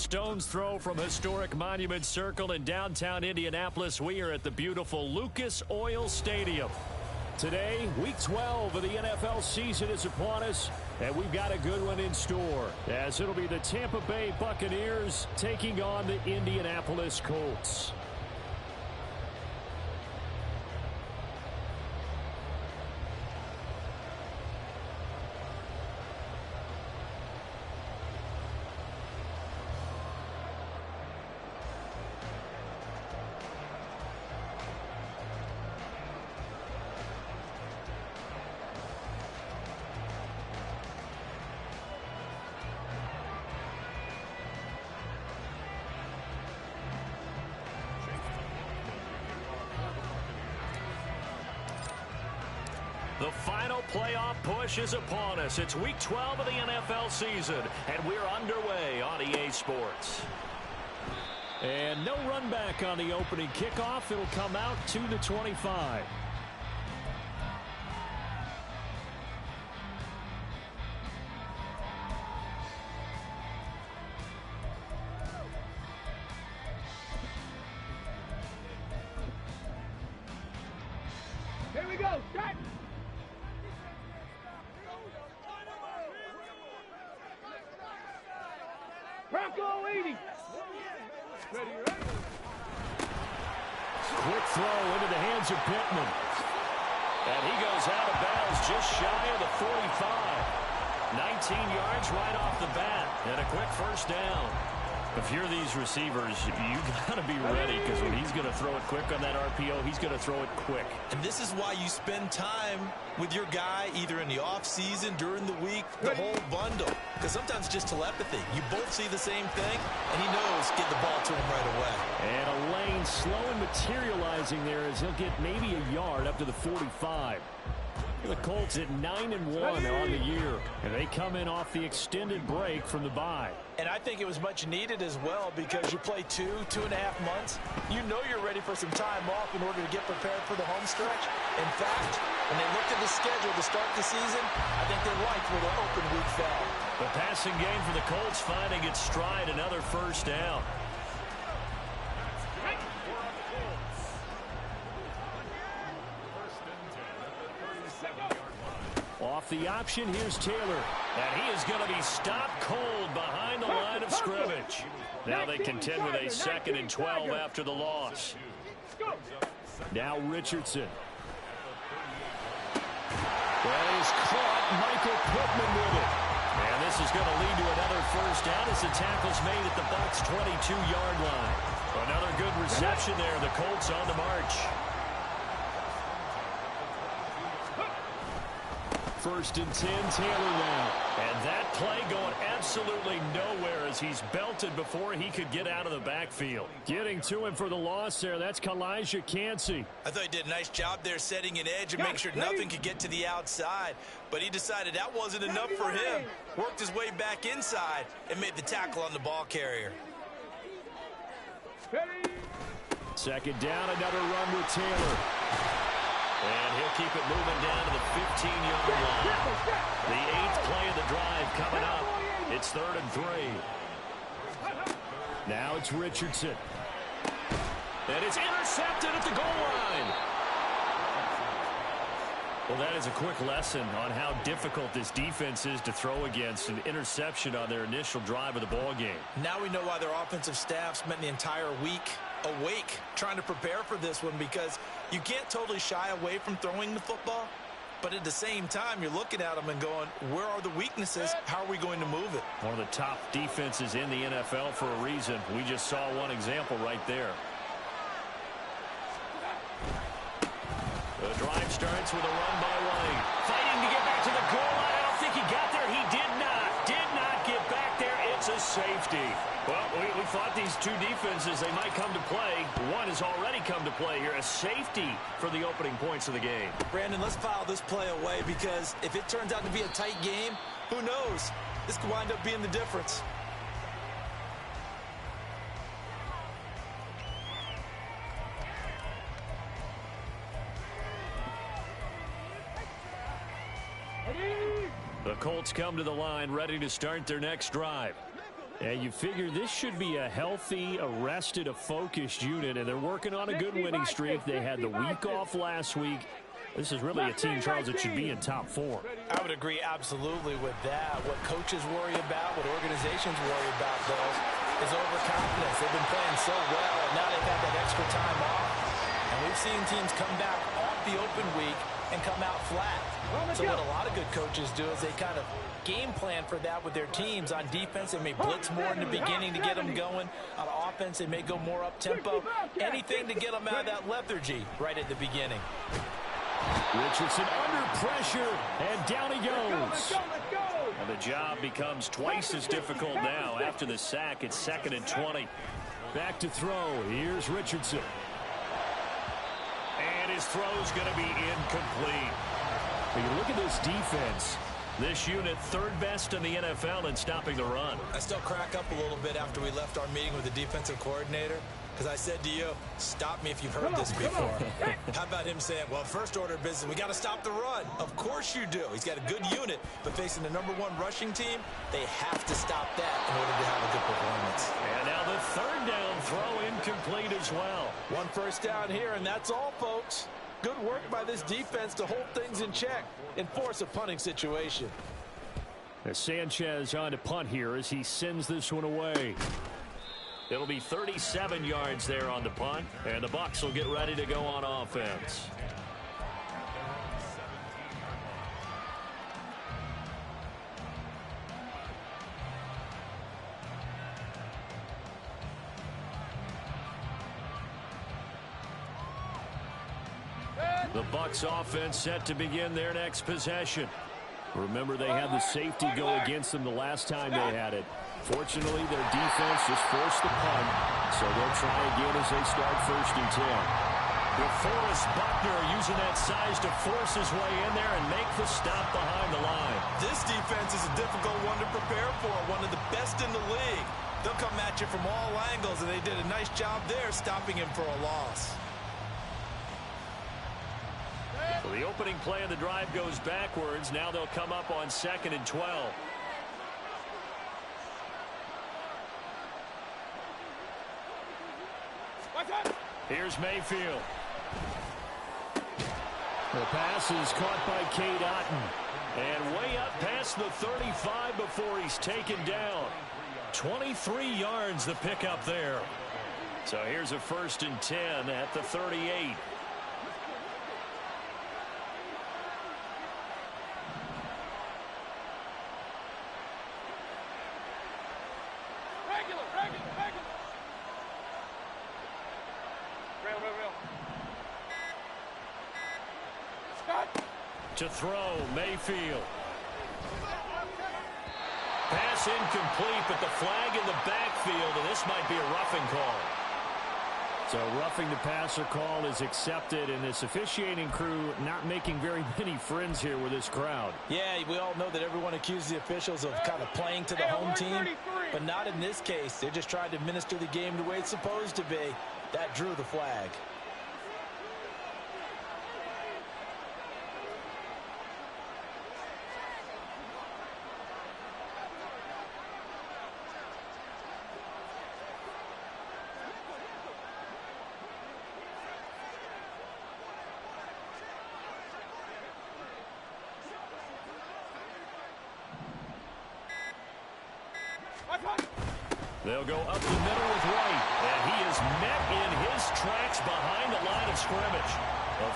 stone's throw from historic Monument Circle in downtown Indianapolis. We are at the beautiful Lucas Oil Stadium. Today, Week 12 of the NFL season is upon us, and we've got a good one in store, as it'll be the Tampa Bay Buccaneers taking on the Indianapolis Colts. The final playoff push is upon us. It's Week 12 of the NFL season, and we're underway on EA Sports. And no run back on the opening kickoff. It'll come out to the 25. Here we go, start! Bronco 80. Ready, ready. Quick throw into the hands of Pittman. And he goes out of bounds just shy of the 45. 19 yards right off the bat. And a quick first down. If you're these receivers, you got to be ready, because when he's going to throw it quick on that RPO, he's going to throw it quick. And this is why you spend time with your guy either in the offseason, during the week, the whole bundle. Because sometimes it's just telepathy. You both see the same thing, and he knows get the ball to him right away. And a lane slow and materializing there as he'll get maybe a yard up to the 45. The Colts at 9-1 on the year, and they come in off the extended break from the bye. And I think it was much needed as well, because you play 2.5 months. You know you're ready for some time off in order to get prepared for the home stretch. In fact, when they looked at the schedule to start the season, I think they liked where the open week fell. The passing game for the Colts finding its stride, another first down. Off the option, here's Taylor. And he is going to be stopped cold behind the line of scrimmage. Now they contend with a 2nd and 12 after the loss. Now Richardson. That is caught. Michael Pittman with it. And this is going to lead to another first down as the tackle's made at the Bucs' 22-yard line. Another good reception there. The Colts on the march. 1st and 10, Taylor now. And that play going absolutely nowhere as he's belted before he could get out of the backfield. Getting to him for the loss there, that's Kalijah Cansey. I thought he did a nice job there setting an edge and make sure nothing could get to the outside. But he decided that wasn't enough for him. Worked his way back inside and made the tackle on the ball carrier. 2nd down, another run with Taylor. And he'll keep it moving down to the 15-yard line. The 8th play of the drive coming up. It's 3rd and 3. Now it's Richardson. And it's intercepted at the goal line. Well, that is a quick lesson on how difficult this defense is to throw against. An interception on their initial drive of the ball game. Now we know why their offensive staff spent the entire week awake trying to prepare for this one, because you can't totally shy away from throwing the football, but at the same time you're looking at them and going, where are the weaknesses? How are we going to move it? One of the top defenses in the NFL for a reason. We just saw one example right there. The drive starts with a run by White. Fighting to get back to the goal line. I don't think he got there. He did not. Did not get back there. It's a safety. Well, we thought these two defenses, they might come to play. One has already come to play here. A safety for the opening points of the game. Brandon, let's file this play away, because if it turns out to be a tight game, who knows? This could wind up being the difference. The Colts come to the line ready to start their next drive. And you figure this should be a healthy, a focused unit, and they're working on a good winning streak. They had the week off last week. This is really a team, Charles, that should be in top 4. I would agree absolutely with that. What coaches worry about, what organizations worry about, though, is overconfidence. They've been playing so well, and now they've had that extra time off. And we've seen teams come back off the open week and come out flat. So what a lot of good coaches do is they kind of game plan for that with their teams. On defense, they may blitz more in the beginning to get them going. On offense, they may go more up-tempo. Anything to get them out of that lethargy right at the beginning. Richardson under pressure, and down he goes. And the job becomes twice as difficult now. After the sack, it's 2nd and 20. Back to throw. Here's Richardson. And his throw's going to be incomplete. When you look at this defense, this unit 3rd best in the NFL in stopping the run. I still crack up a little bit after we left our meeting with the defensive coordinator, because I said to you, stop me if you've heard this before. How about him saying, well, first order of business, we got to stop the run. Of course you do. He's got a good unit, but facing the #1 rushing team, they have to stop that in order to have a good performance. And now the 3rd down throw incomplete as well. 1 first down here, and that's all, folks. Good work by this defense to hold things in check and force a punting situation. As Sanchez on to punt here as he sends this one away. It'll be 37 yards there on the punt, and the Bucs will get ready to go on offense. The Bucs offense set to begin their next possession. Remember, they had the safety go against them the last time they had it. Fortunately, their defense just forced the punt, so they'll try again as they start 1st and 10. With Forrest Buckner using that size to force his way in there and make the stop behind the line. This defense is a difficult one to prepare for, one of the best in the league. They'll come at you from all angles, and they did a nice job there stopping him for a loss. So the opening play of the drive goes backwards. Now they'll come up on 2nd and 12. Here's Mayfield. The pass is caught by Cade Otton. And way up past the 35 before he's taken down. 23 yards the pickup there. So here's a 1st and 10 at the 38. To throw, Mayfield. Pass incomplete, but the flag in the backfield, and this might be a roughing call. So roughing the passer call is accepted, and this officiating crew not making very many friends here with this crowd. Yeah, we all know that everyone accuses the officials of kind of playing to the home team, but not in this case. They just tried to administer the game the way it's supposed to be. That drew the flag. They'll go up the middle with White, and he is met in his tracks behind the line of scrimmage.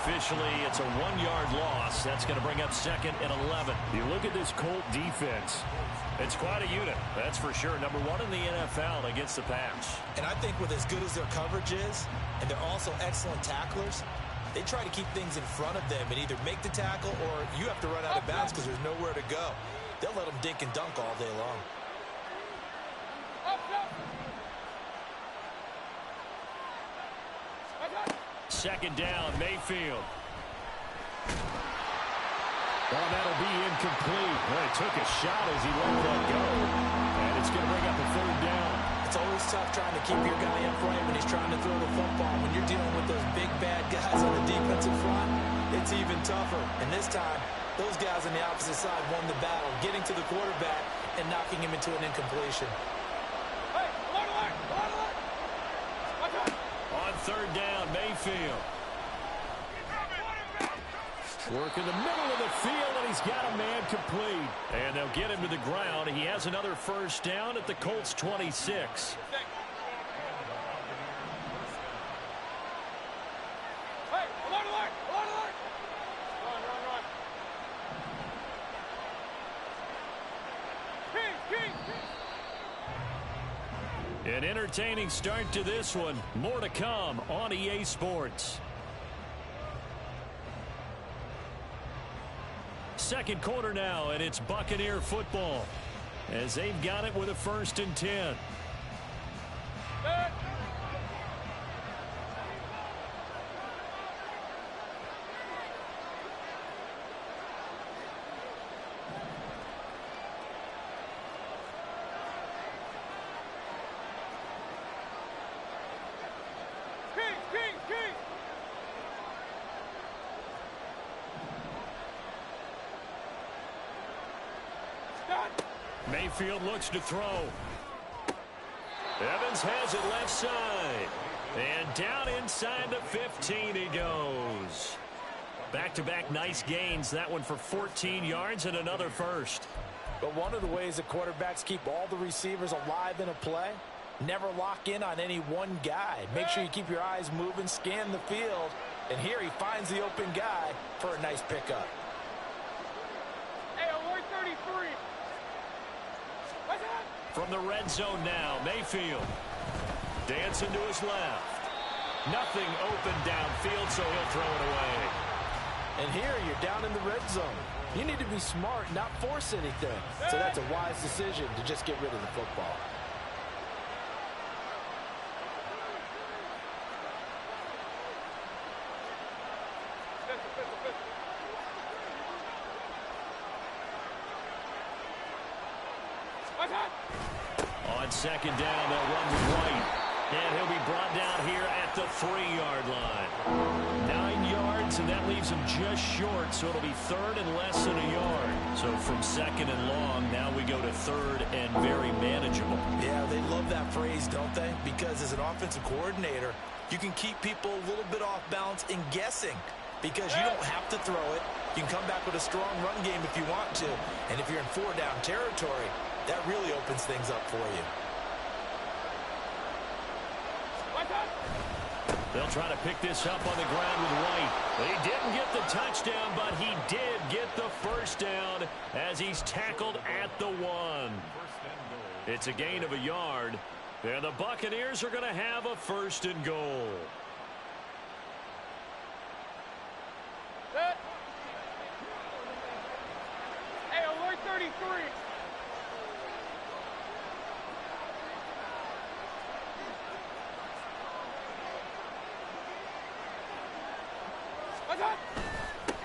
Officially, it's a 1-yard loss. That's going to bring up 2nd and 11. You look at this Colt defense. It's quite a unit, that's for sure. #1 in the NFL against the pass. And I think with as good as their coverage is, and they're also excellent tacklers, they try to keep things in front of them and either make the tackle or you have to run out of bounds because there's nowhere to go. They'll let them dink and dunk all day long. Second down, Mayfield. Well, that'll be incomplete. Well, he took a shot as he let that go. And it's going to bring up a 3rd down. It's always tough trying to keep your guy upright when he's trying to throw the football. When you're dealing with those big, bad guys on the defensive front, it's even tougher. And this time, those guys on the opposite side won the battle, getting to the quarterback and knocking him into an incompletion. Mayfield. Working the middle of the field, and he's got a man complete. And they'll get him to the ground. He has another first down at the Colts 26. An entertaining start to this one. More to come on EA Sports. Second quarter now, and it's Buccaneer football as they've got it with a 1st and 10. Mayfield looks to throw. Evans has it left side. And down inside the 15 he goes. Back-to-back nice gains. That one for 14 yards and another first. But one of the ways that quarterbacks keep all the receivers alive in a play, never lock in on any one guy. Make sure you keep your eyes moving, scan the field. And here he finds the open guy for a nice pickup. Hey, alert 33. From the red zone now, Mayfield. Dancing to his left. Nothing open downfield, so he'll throw it away. And here you're down in the red zone. You need to be smart, not force anything. So that's a wise decision to just get rid of the football. On second down, they'll run with White. And he'll be brought down here at the 3-yard line. 9 yards, and that leaves him just short, so it'll be 3rd and less than a yard. So from 2nd and long, now we go to 3rd and very manageable. Yeah, they love that phrase, don't they? Because as an offensive coordinator, you can keep people a little bit off balance and guessing. Because you don't have to throw it. You can come back with a strong run game if you want to. And if you're in 4-down territory, that really opens things up for you. They'll try to pick this up on the ground with White. He didn't get the touchdown, but he did get the first down as he's tackled at the 1. It's a gain of a yard, and the Buccaneers are going to have a 1st and goal. Hey, alert 33.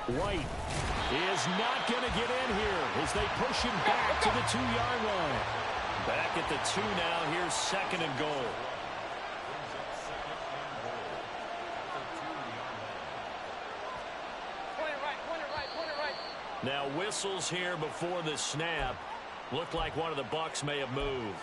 White is not going to get in here as they push him back to the 2-yard line. Back at the 2 now. Here's 2nd and goal. Point it right. Now whistles here before the snap. Looked like one of the Bucs may have moved.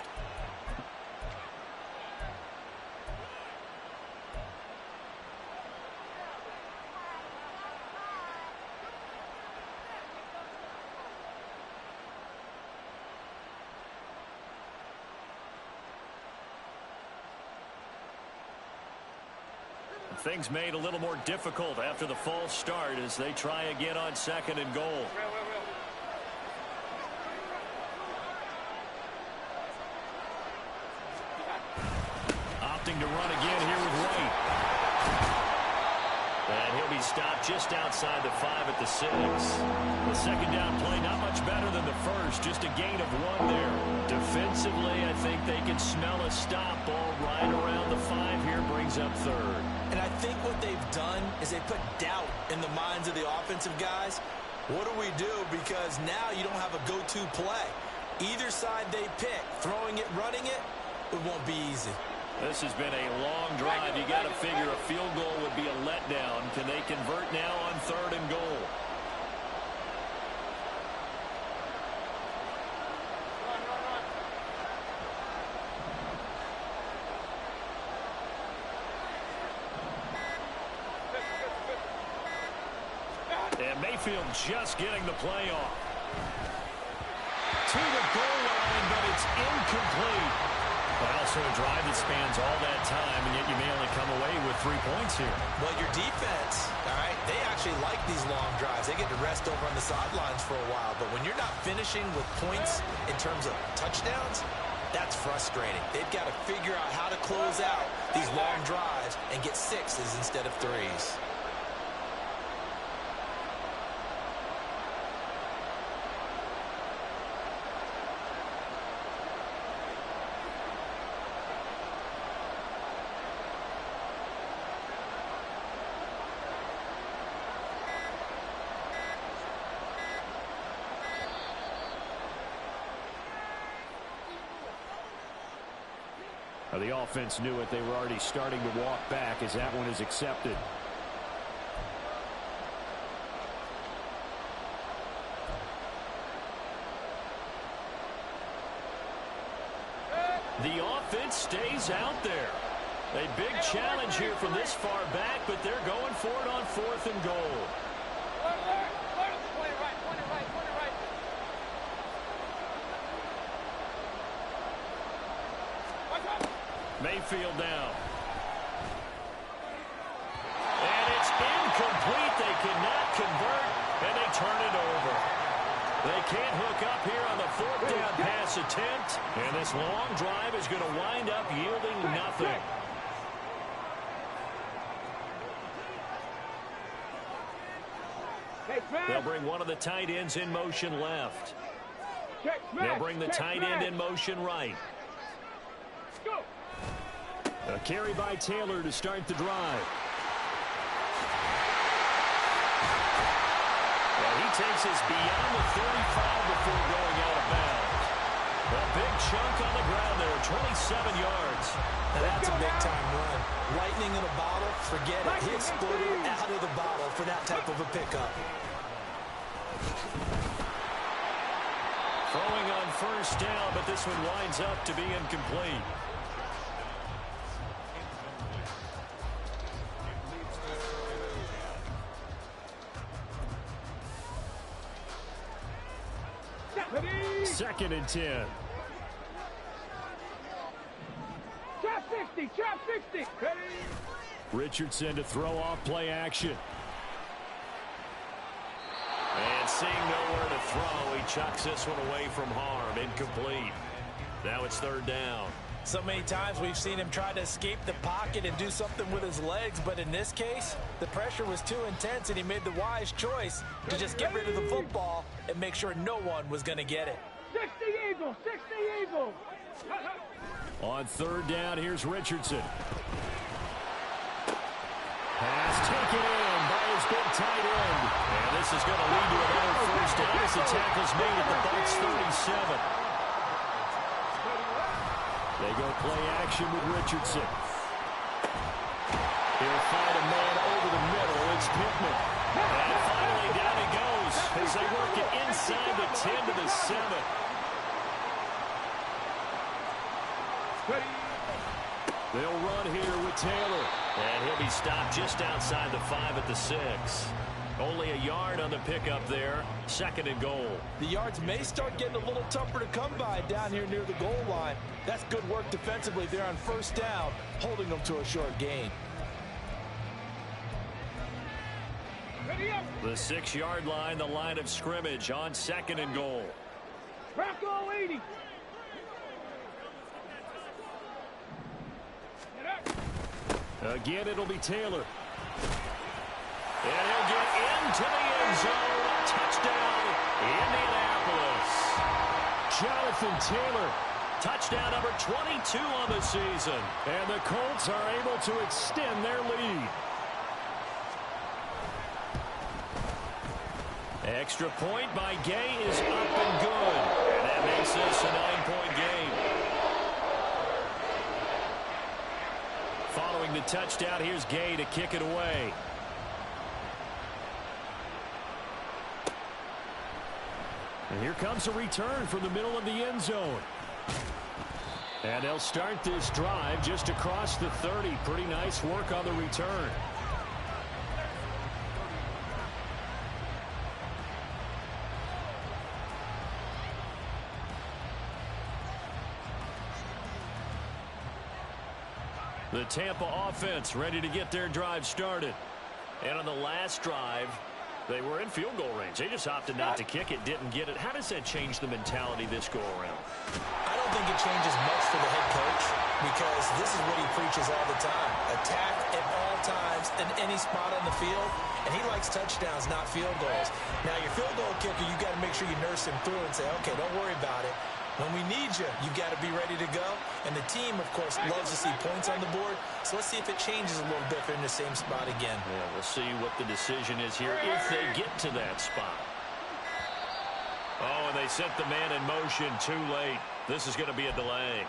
Things made a little more difficult after the false start as they try again on 2nd and goal. Opting to run again here with White. And he'll be stopped just outside the 5 at the 6. The 2nd down play not much better than the first, just a gain of 1 there. Defensively, I think they can smell a stop. Ball right around the 5 here, brings up 3rd. And I think what they've done is they put doubt in the minds of the offensive guys. What do we do? Because now you don't have a go-to play. Either side they pick, throwing it, running it, it won't be easy. This has been a long drive. You got to figure a field goal would be a letdown. Can they convert now on 3rd and goal? Mayfield just getting the play off. To the goal line, but it's incomplete. Well, so a drive that spans all that time, and yet you may only come away with 3 points here. Well, your defense, all right, they actually like these long drives. They get to rest over on the sidelines for a while. But when you're not finishing with points in terms of touchdowns, that's frustrating. They've got to figure out how to close out these long drives and get 6s instead of 3s. The offense knew it. They were already starting to walk back as that one is accepted. The offense stays out there. A big challenge here from this far back, but they're going for it on 4th and goal. Mayfield down. And it's incomplete. They cannot convert, and they turn it over. They can't hook up here on the 4th down pass attempt, and this long drive is going to wind up yielding nothing. They'll bring one of the tight ends in motion left. They'll bring the tight end in motion right. A carry by Taylor to start the drive. Well, he takes us beyond the 35 before going out of bounds. A big chunk on the ground there, 27 yards. Now that's a big-time run. Lightning in a bottle, forget it. He exploded out of the bottle for that type of a pickup. Throwing on 1st down, but this one winds up to be incomplete. Second and 10. Trap 60, trap 60. Richardson to throw off play action. And seeing nowhere to throw, he chucks this one away from harm. Incomplete. Now it's 3rd down. So many times we've seen him try to escape the pocket and do something with his legs, but in this case, the pressure was too intense and he made the wise choice to just get rid of the football and make sure no one was going to get it. 60 Eagles, 60 Eagles. On 3rd down, here's Richardson. Pass taken in by his big tight end. And this is going to lead to another 1st down as the tackle's made at the Bucs 37. They go play action with Richardson. He'll find a man over the middle. It's Pittman. And finally down he goes as they work it inside the 10 to the 7. They'll run here with Taylor. And he'll be stopped just outside the 5 at the 6. Only a yard on the pickup there. 2nd and goal. The yards may start getting a little tougher to come by down here near the goal line. That's good work defensively there on 1st down, holding them to a short gain. The 6-yard line, the line of scrimmage on 2nd and goal. Rocco 80. Again, it'll be Taylor. And he'll get into the end zone. Touchdown, Indianapolis. Jonathan Taylor, touchdown number 22 on the season. And the Colts are able to extend their lead. Extra point by Gay is up and good. And that makes this a 9-point game. Following the touchdown, here's Gay to kick it away. And here comes a return from the middle of the end zone. And they'll start this drive just across the 30. Pretty nice work on the return. The Tampa offense ready to get their drive started. And on the last drive, they were in field goal range. They just opted not to kick it, didn't get it. How does that change the mentality this go-around? I don't think it changes much for the head coach because this is what he preaches all the time. Attack at all times in any spot on the field, and he likes touchdowns, not field goals. Now, your field goal kicker, you got to make sure you nurse him through and say, okay, don't worry about it. When we need you, you got to be ready to go. And the team, of course, loves to see points on the board. So let's see if it changes a little bit if they're in the same spot again. Yeah, we'll see what the decision is here if they get to that spot. Oh, and they sent the man in motion too late. This is going to be a delay.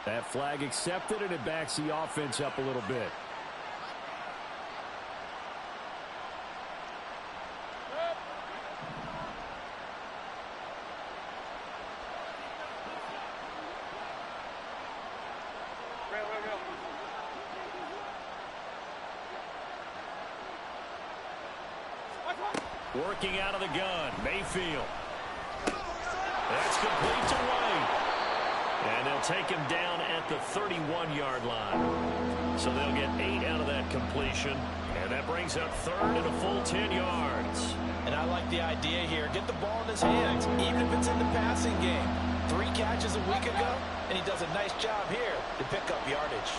That flag accepted, and it backs the offense up a little bit. Working out of the gun, Mayfield. That's complete to White. And they'll take him down at the 31-yard line. So they'll get 8 out of that completion. And that brings up third and a full 10 yards. And I like the idea here. Get the ball in his hands, even if it's in the passing game. 3 catches a week ago, and he does a nice job here to pick up yardage.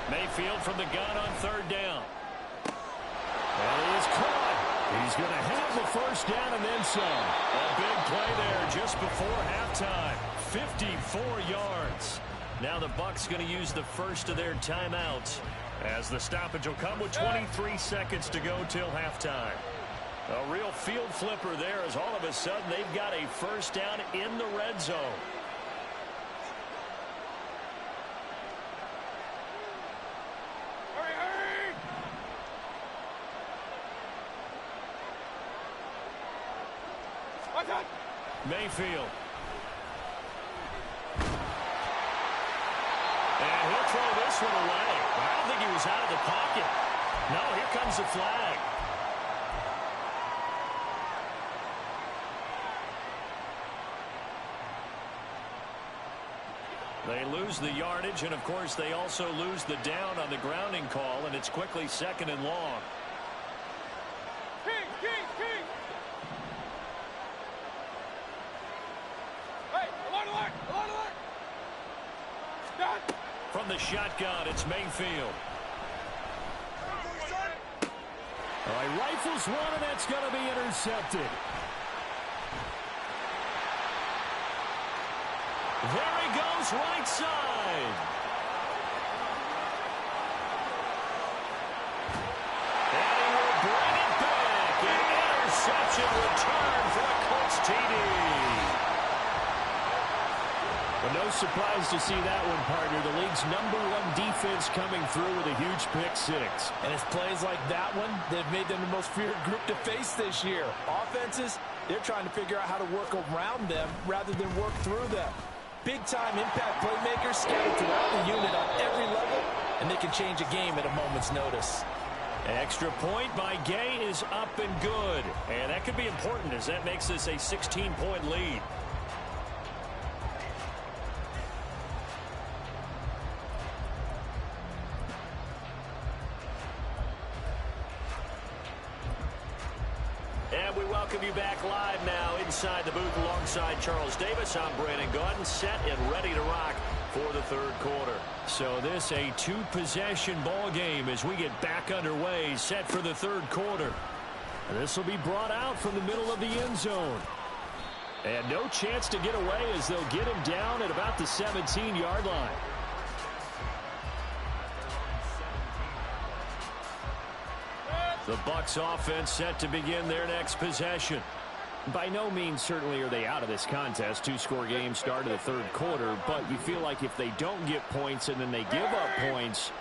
Mayfield from the gun on third down. And he is caught. He's going to have the first down and then some. A big play there just before halftime. 54 yards. Now the Bucs going to use the first of their timeouts as the stoppage will come with 23 seconds to go till halftime. A real field flipper there as all of a sudden they've got a first down in the red zone. Mayfield. And he'll throw this one away. I don't think he was out of the pocket. No, here comes the flag. They lose the yardage, and of course they also lose the down on the grounding call, and it's quickly second and long. From the shotgun, it's Mayfield. All right, rifles one, and that's going to be intercepted. There he goes, right side. And he will bring it back. An interception return for the Colts TD. Well, no surprise to see that one, partner. The league's #1 defense coming through with a huge pick six. And it's plays like that one that have made them the most feared group to face this year. Offenses, they're trying to figure out how to work around them rather than work through them. Big-time impact playmakers scattered throughout the unit on every level, and they can change a game at a moment's notice. Extra point by Gay is up and good. And that could be important as that makes this a 16-point lead. And we welcome you back live now inside the booth alongside Charles Davis. I'm Brandon Gaudin, set and ready to rock for the third quarter. So this a 2-possession ball game as we get back underway, set for the third quarter. This will be brought out from the middle of the end zone. And no chance to get away as they'll get him down at about the 17-yard line. The Bucs offense set to begin their next possession. By no means certainly are they out of this contest. 2-score game start of the third quarter, but you feel like if they don't get points and then they give up points,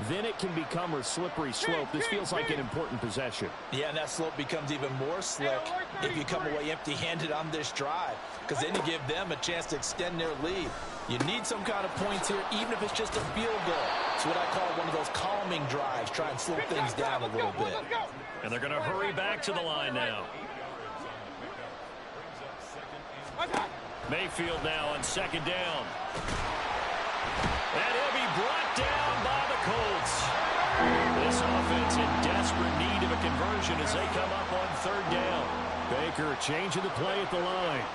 then it can become a slippery slope. This feels like an important possession. Yeah, and that slope becomes even more slick if you come away empty-handed on this drive, because then you give them a chance to extend their lead. You need some kind of points here, even if it's just a field goal. It's what I call one of those calming drives. Try and slow things down a little bit. And they're going to hurry back to the line now. Mayfield now on second down. And he'll be brought down by the Colts. This offense in desperate need of a conversion as they come up on third down. Baker changing the play at the line.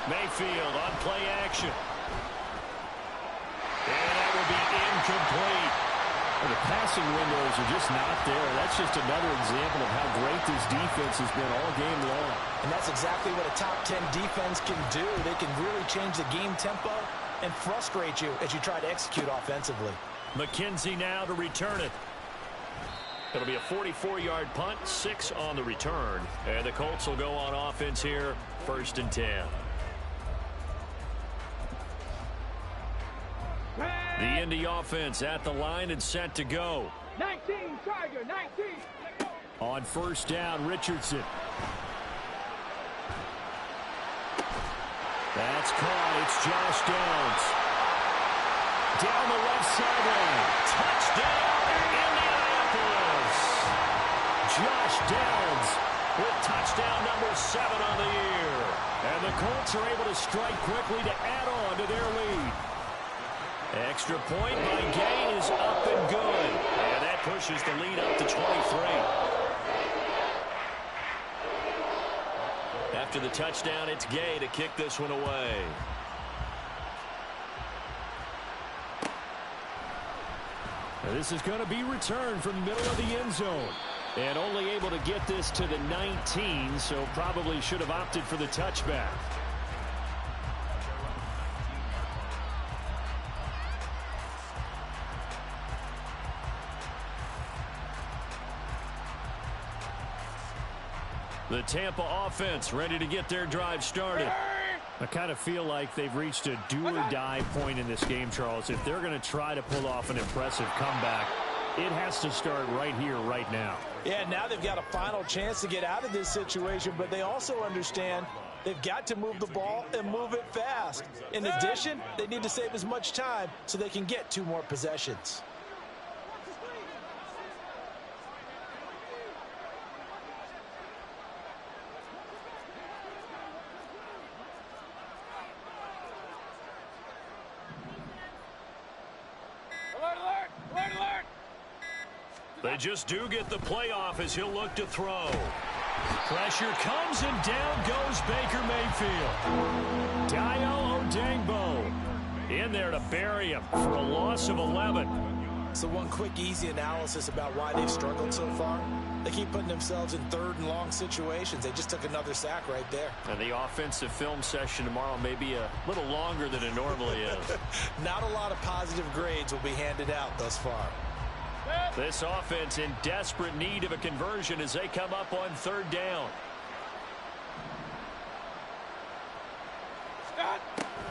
Mayfield on play action. And that will be incomplete. Well, the passing windows are just not there. That's just another example of how great this defense has been all game long. And that's exactly what a top 10 defense can do. They can really change the game tempo and frustrate you as you try to execute offensively. McKenzie now to return it. It'll be a 44-yard punt, 6 on the return. And the Colts will go on offense here, 1st and 10. The Indy offense at the line and set to go. 19, Tiger, 19. On first down, Richardson. That's caught. It's Josh Downs. Down the left sideline. Touchdown, Indianapolis. Josh Downs with touchdown number 7 on the year. And the Colts are able to strike quickly to add on to their lead. Extra point by Gay is up and good. And that pushes the lead up to 23. After the touchdown, it's Gay to kick this one away. Now this is going to be returned from the middle of the end zone. And only able to get this to the 19, so probably should have opted for the touchback. The Tampa offense ready to get their drive started. I kind of feel like they've reached a do-or-die point in this game, Charles. If they're going to try to pull off an impressive comeback, it has to start right here, right now. Yeah, now they've got a final chance to get out of this situation, but they also understand they've got to move the ball and move it fast. In addition, they need to save as much time so they can get 2 more possessions. They just do get the playoff as he'll look to throw. Pressure comes and down goes Baker Mayfield. Dio Odengbo in there to bury him for a loss of 11. So one quick, easy analysis about why they've struggled so far. They keep putting themselves in 3rd and long situations. They just took another sack right there. And the offensive film session tomorrow may be a little longer than it normally is. Not a lot of positive grades will be handed out thus far. This offense in desperate need of a conversion as they come up on 3rd down.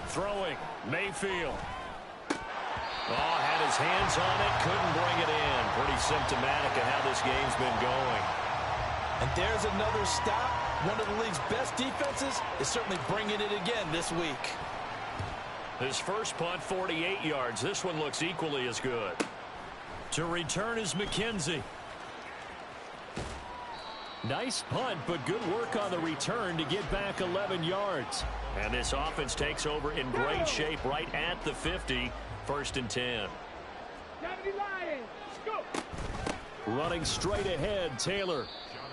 Throwing, Mayfield. Oh, had his hands on it, couldn't bring it in. Pretty symptomatic of how this game's been going. And there's another stop. One of the league's best defenses is certainly bringing it again this week. His first punt, 48 yards. This one looks equally as good. To return is McKenzie. Nice punt, but good work on the return to get back 11 yards. And this offense takes over in great shape right at the 50. 1st and 10. Running straight ahead, Taylor.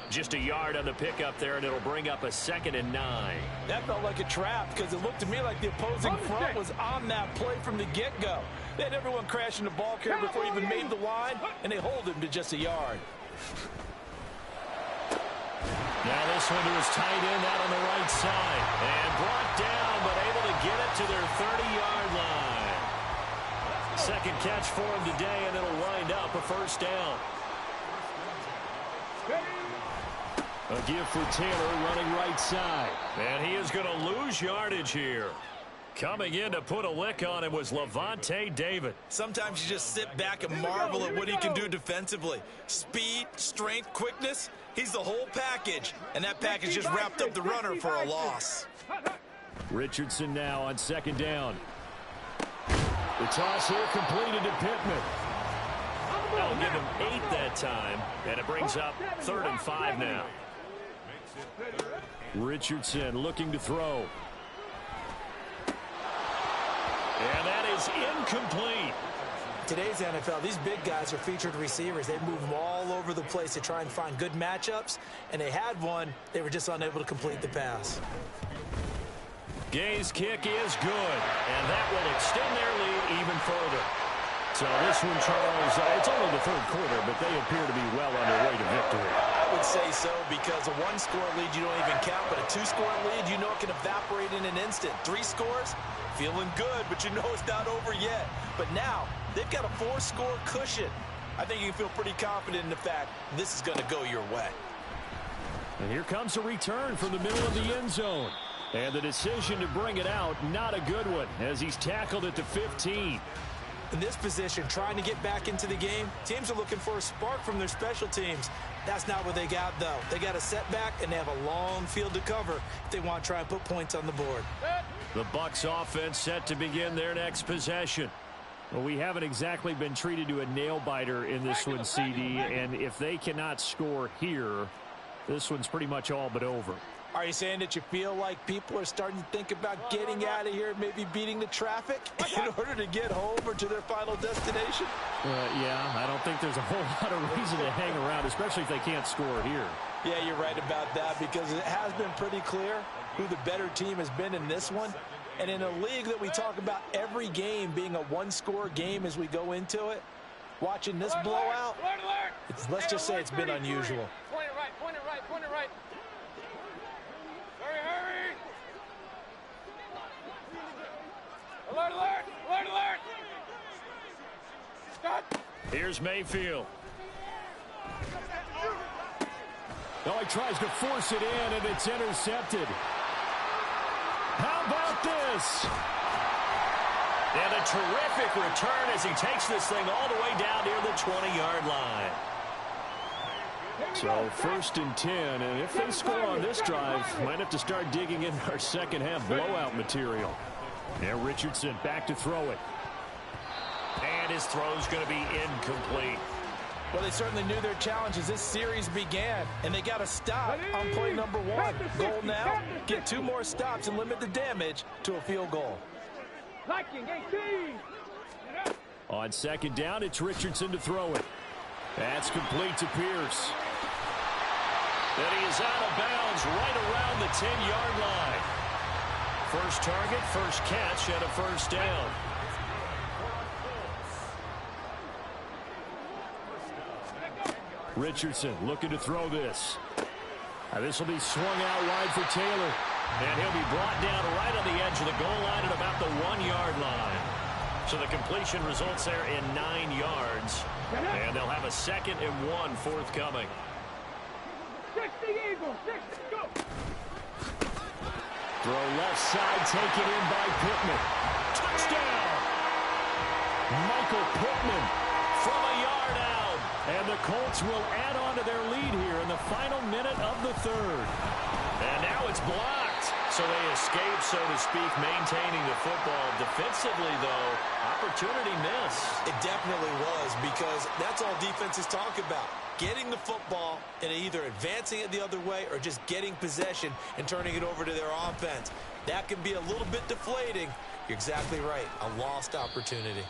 Just a yard on the pickup there, and it'll bring up a 2nd and 9. That felt like a trap because it looked to me like the opposing front was on that play from the get-go. They had everyone crashing the ball carrier before he even made the line, and they hold him to just a yard. Now this one to his tight end out on the right side. And brought down, but able to get it to their 30-yard line. Second catch for him today, and it'll wind up a 1st down. A give for Taylor running right side. And he is going to lose yardage here. Coming in to put a lick on him was Levante David. Sometimes you just sit back and marvel at what he can do defensively. Speed, strength, quickness. He's the whole package. And that package just wrapped up the runner for a loss. Richardson now on 2nd down. The toss here completed to Pittman. That'll give him 8 that that time, and it brings up 3rd and 5 now. Richardson looking to throw. And that is incomplete. Today's NFL, these big guys are featured receivers. They move them all over the place to try and find good matchups, and they had one. They were just unable to complete the pass. Gay's kick is good, and that will extend their lead even further. So this one, Charles, it's only the 3rd quarter, but they appear to be well on their way to victory. I would say so, because a 1-score lead you don't even count, but a 2-score lead you know it can evaporate in an instant. 3 scores, feeling good, but you know it's not over yet. But now, they've got a 4-score cushion. I think you can feel pretty confident in the fact this is going to go your way. And here comes a return from the middle of the end zone. And the decision to bring it out, not a good one, as he's tackled at the 15. In this position, trying to get back into the game, teams are looking for a spark from their special teams. That's not what they got, though. They got a setback, and they have a long field to cover if they want to try and put points on the board. The Bucs offense set to begin their next possession. Well, we haven't exactly been treated to a nail-biter in this one, CD, and if they cannot score here, this one's pretty much all but over. Are you saying that you feel like people are starting to think about getting out of here, maybe beating the traffic in order to get home or to their final destination? Yeah, I don't think there's a whole lot of reason to hang around, especially if they can't score here. Yeah, you're right about that, because it has been pretty clear who the better team has been in this one. And in a league that we talk about every game being a 1-score game as we go into it, watching this blowout, let's just say it's been unusual. Point it right, point it right, point it right. Hurry! Alert, alert, alert, alert! Stop! Here's Mayfield. Oh, he tries to force it in, and it's intercepted. How about this? And a terrific return as he takes this thing all the way down near the 20-yard line. So 1st and 10, and if they score on this drive, might have to start digging in our second half blowout material. Now Richardson back to throw it. And his throw's going to be incomplete. Well, they certainly knew their challenge as this series began, and they got to stop on play number 1. Goal now, get 2 more stops and limit the damage to a field goal. Liking 18. On 2nd down, it's Richardson to throw it. That's complete to Pierce. And he is out of bounds right around the 10-yard line. First target, first catch, and a first down. Richardson looking to throw this. This will be swung out wide for Taylor. And he'll be brought down right on the edge of the goal line at about the 1-yard line. So the completion results there in 9 yards. And they'll have a 2nd and 1 forthcoming. 60 Eagles, 60, go! Throw left side, taken in by Pittman. Touchdown! Michael Pittman from a yard out. And the Colts will add on to their lead here in the final minute of the 3rd. And now it's blocked. So they escape, so to speak, maintaining the football. Defensively, though, opportunity missed. It definitely was, because that's all defenses talk about. Getting the football and either advancing it the other way or just getting possession and turning it over to their offense. That can be a little bit deflating. You're exactly right. A lost opportunity.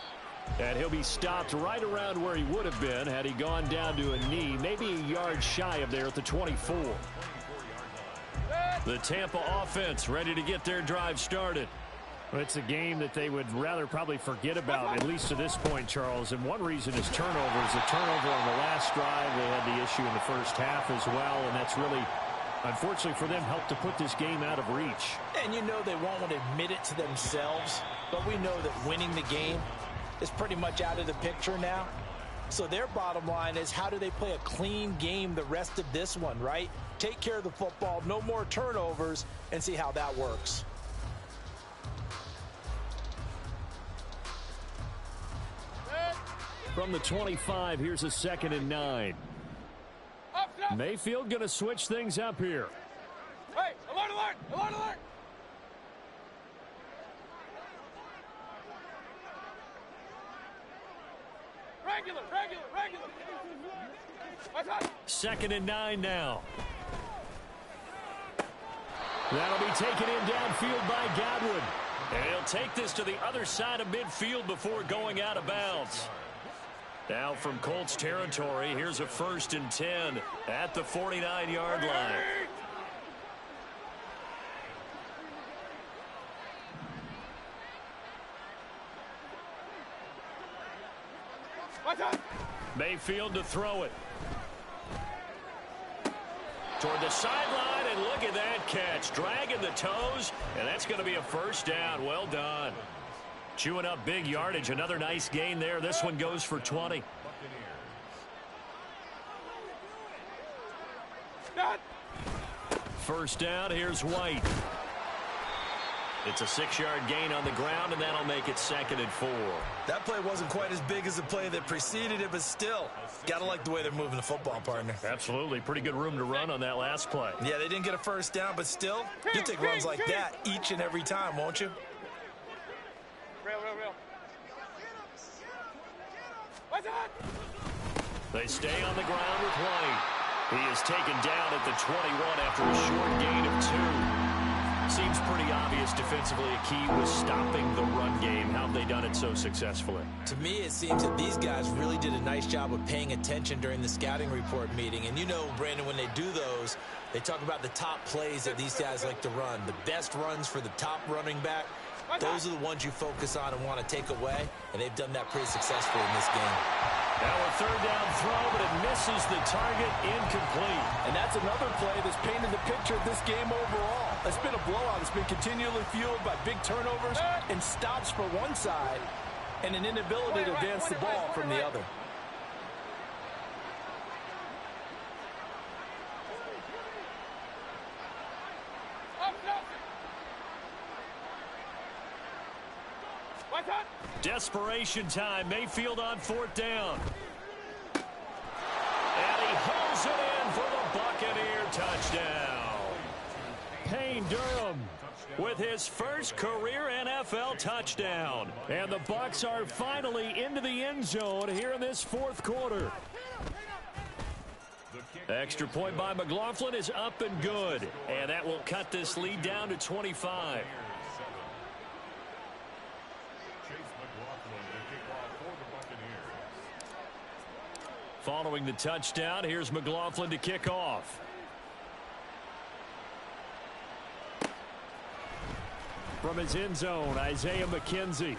And he'll be stopped right around where he would have been had he gone down to a knee, maybe a yard shy of there at the 24. The Tampa offense ready to get their drive started. Well, it's a game that they would rather probably forget about, at least to this point, Charles. And one reason is turnovers. The turnover on the last drive, they had the issue in the first half as well, and that's really, unfortunately for them, helped to put this game out of reach. And you know they won't want to admit it to themselves, but we know that winning the game is pretty much out of the picture now. So their bottom line is, how do they play a clean game the rest of this one, right? Take care of the football, no more turnovers, and see how that works. From the 25, here's a 2nd and 9. Mayfield going to switch things up here. Hey, alert, alert, alert, alert! Regular. 2nd and 9 now. That'll be taken in downfield by Godwin. And he'll take this to the other side of midfield before going out of bounds. Now from Colts territory, here's a 1st and 10 at the 49-yard line. Mayfield to throw it. Toward the sideline, and look at that catch. Dragging the toes, and that's going to be a 1st down. Well done. Chewing up big yardage. Another nice gain there. This one goes for 20. First down, here's White. It's a 6-yard gain on the ground, and that'll make it 2nd and 4. That play wasn't quite as big as the play that preceded it, but still, gotta like the way they're moving the football, partner. Absolutely. Pretty good room to run on that last play. Yeah, they didn't get a 1st down, but still, you'll take runs like that each and every time, won't you? Real. They stay on the ground with White. He is taken down at the 21 after a short gain of 2. Seems pretty obvious defensively a key was stopping the run game. How have they done it so successfully? To me, it seems that these guys really did a nice job of paying attention during the scouting report meeting. And you know, Brandon, when they do those, they talk about the top plays that these guys like to run. The best runs for the top running back, those are the ones you focus on and want to take away. And they've done that pretty successfully in this game. Now a 3rd down throw, but it misses the target, incomplete. And that's another play that's painted the picture of this game overall. It's been a blowout. It's been continually fueled by big turnovers and stops for one side and an inability to advance the ball from the other. Desperation time. Mayfield on 4th down. And he holds it in for the Buccaneer touchdown. Payne Durham with his first career NFL touchdown. And the Bucs are finally into the end zone here in this 4th quarter. Extra point by McLaughlin is up and good. And that will cut this lead down to 25. Following the touchdown, here's McLaughlin to kick off. From his end zone, Isaiah McKenzie.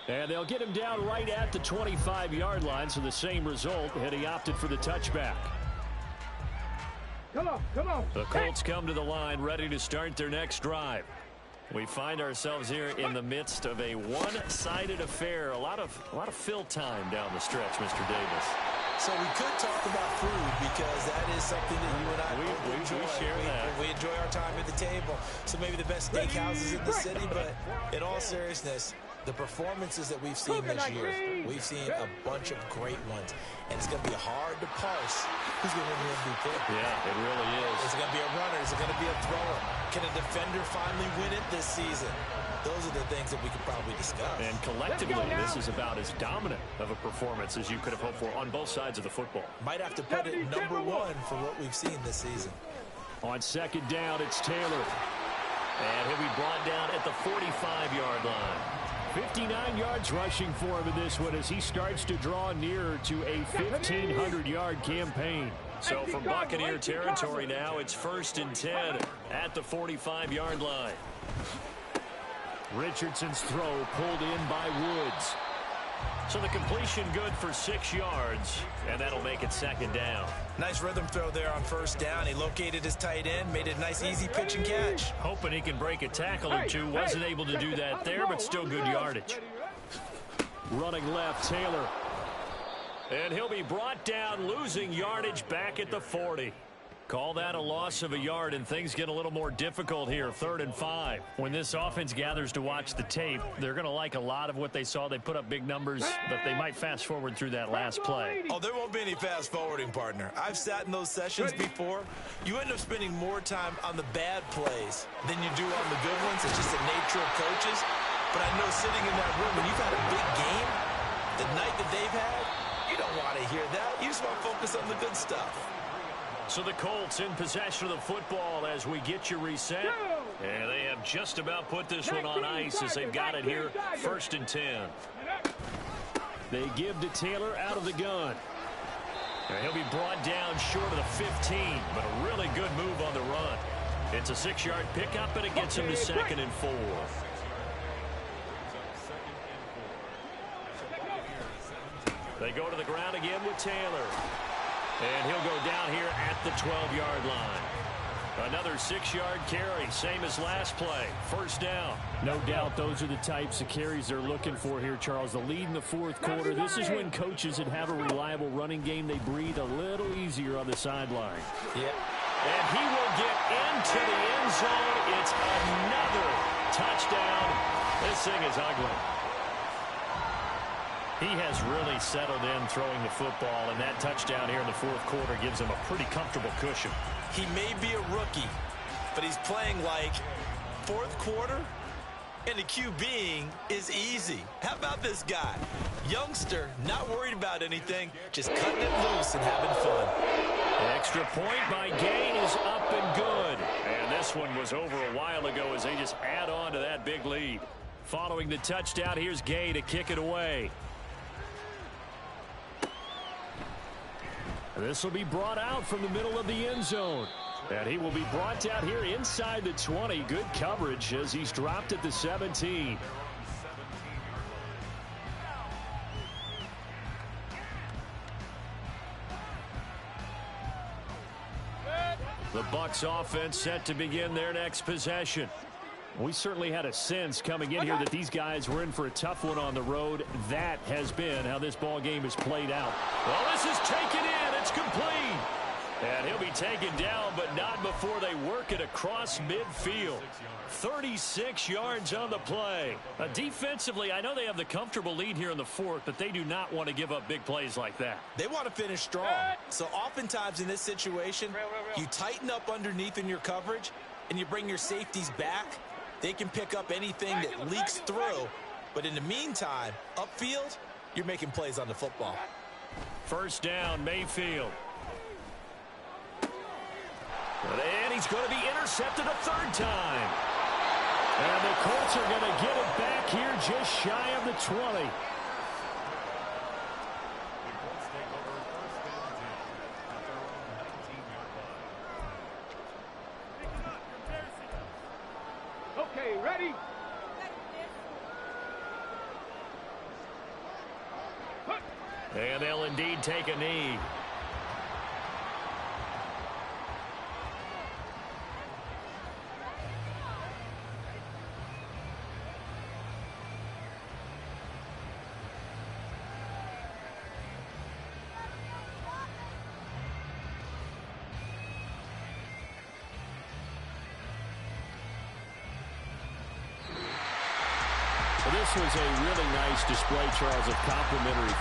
And they'll get him down right at the 25-yard line, so the same result, and he opted for the touchback. Come on. The Colts come to the line, ready to start their next drive. We find ourselves here in the midst of a one-sided affair. A lot of fill time down the stretch, Mr. Davis. So we could talk about food because that is something that you and I enjoy. We share that. We enjoy our time at the table. So maybe the best steakhouses in the city, but in all seriousness, the performances that we've seen this year, we've seen a bunch of great ones. And it's going to be hard to parse who's going to win the MVP. Yeah, it really is. Is it going to be a runner? Is it going to be a thrower? Can a defender finally win it this season? Those are the things that we could probably discuss. And collectively, this is about as dominant of a performance as you could have hoped for on both sides of the football. Might have to put it number 1 for what we've seen this season. On 2nd down, it's Taylor. And he'll be brought down at the 45-yard line. 59 yards rushing for him in this one as he starts to draw nearer to a 1,500-yard campaign. So from Buccaneer territory now, it's 1st and 10 at the 45-yard line. Richardson's throw pulled in by Woods. So the completion good for 6 yards, and that'll make it 2nd down. Nice rhythm throw there on 1st down. He located his tight end, made it a nice easy pitch and catch. Hoping he can break a tackle or two. Wasn't able to do that there, but still good yardage. Running left, Taylor. And he'll be brought down, losing yardage back at the 40. Call that a loss of a yard, and things get a little more difficult here. 3rd and 5. When this offense gathers to watch the tape, they're going to like a lot of what they saw. They put up big numbers, but they might fast forward through that last play. Oh, there won't be any fast forwarding, partner. I've sat in those sessions before. You end up spending more time on the bad plays than you do on the good ones. It's just the nature of coaches. But I know sitting in that room, when you've had a big game, the night that they've had, you don't want to hear that. You just want to focus focus on the good stuff. So the Colts in possession of the football as we get you reset. And they have just about put this one on ice as they've got it here, 1st and 10. They give to Taylor out of the gun. And he'll be brought down short of the 15, but a really good move on the run. It's a 6-yard pickup, and it gets him to 2nd and 4. They go to the ground again with Taylor. And he'll go down here at the 12-yard line. Another 6-yard carry, same as last play. 1st down. No doubt those are the types of carries they're looking for here, Charles. The lead in the 4th quarter. This is when coaches that have a reliable running game, they breathe a little easier on the sideline. Yeah. And he will get into the end zone. It's another touchdown. This thing is ugly. He has really settled in throwing the football, and that touchdown here in the 4th quarter gives him a pretty comfortable cushion. He may be a rookie, but he's playing like 4th quarter, and the QBing is easy. How about this guy? Youngster, not worried about anything, just cutting it loose and having fun. Extra point by Gay is up and good. And this one was over a while ago as they just add on to that big lead. Following the touchdown, here's Gay to kick it away. This will be brought out from the middle of the end zone. And he will be brought down here inside the 20. Good coverage as he's dropped at the 17. The Bucs offense set to begin their next possession. We certainly had a sense coming in here that these guys were in for a tough one on the road. That has been how this ball game is played out. Well, this is taken in. It's complete. And he'll be taken down, but not before they work it across midfield. 36 yards on the play. Defensively, I know they have the comfortable lead here in the 4th, but they do not want to give up big plays like that. They want to finish strong. So oftentimes in this situation, you tighten up underneath in your coverage, and you bring your safeties back. They can pick up anything that leaks through. But in the meantime, upfield, you're making plays on the football. 1st down, Mayfield. And he's going to be intercepted a 3rd time. And the Colts are going to get it back here just shy of the 20. Okay, ready? And they'll indeed take a knee. This was a really nice display, Charles, of complimentary